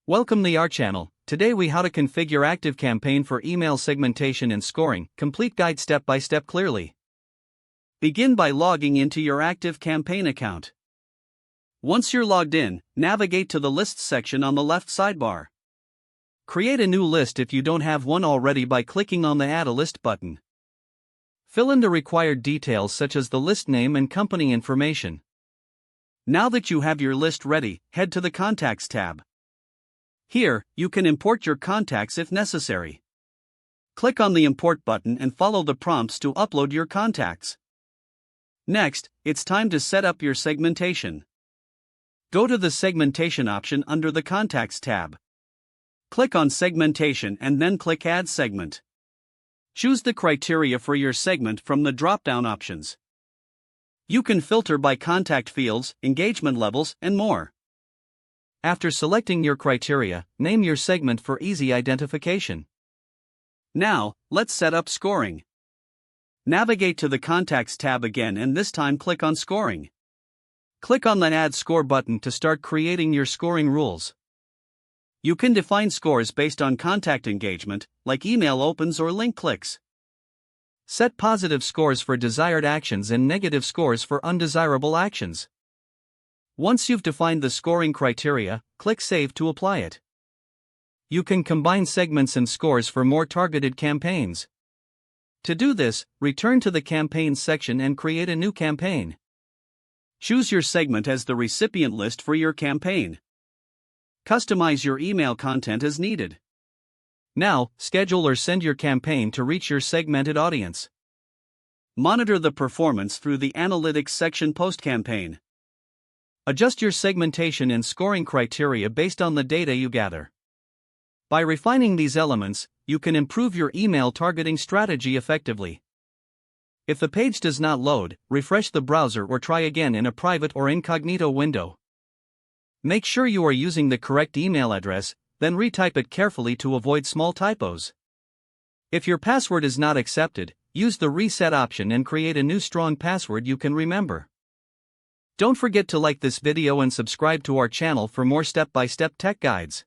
Welcome to our channel. Today we how to configure ActiveCampaign for email segmentation and scoring. Complete guide step by step clearly. Begin by logging into your ActiveCampaign account. Once you're logged in, navigate to the Lists section on the left sidebar. Create a new list if you don't have one already by clicking on the Add a List button. Fill in the required details such as the list name and company information. Now that you have your list ready, head to the Contacts tab. Here, you can import your contacts if necessary. Click on the Import button and follow the prompts to upload your contacts. Next, it's time to set up your segmentation. Go to the Segmentation option under the Contacts tab. Click on Segmentation and then click Add Segment. Choose the criteria for your segment from the drop-down options. You can filter by contact fields, engagement levels, and more. After selecting your criteria, name your segment for easy identification. Now, let's set up scoring. Navigate to the Contacts tab again and this time click on Scoring. Click on the Add Score button to start creating your scoring rules. You can define scores based on contact engagement, like email opens or link clicks. Set positive scores for desired actions and negative scores for undesirable actions. Once you've defined the scoring criteria, click Save to apply it. You can combine segments and scores for more targeted campaigns. To do this, return to the Campaigns section and create a new campaign. Choose your segment as the recipient list for your campaign. Customize your email content as needed. Now, schedule or send your campaign to reach your segmented audience. Monitor the performance through the Analytics section post-campaign. Adjust your segmentation and scoring criteria based on the data you gather. By refining these elements, you can improve your email targeting strategy effectively. If the page does not load, refresh the browser or try again in a private or incognito window. Make sure you are using the correct email address, then retype it carefully to avoid small typos. If your password is not accepted, use the Reset option and create a new strong password you can remember. Don't forget to like this video and subscribe to our channel for more step-by-step tech guides.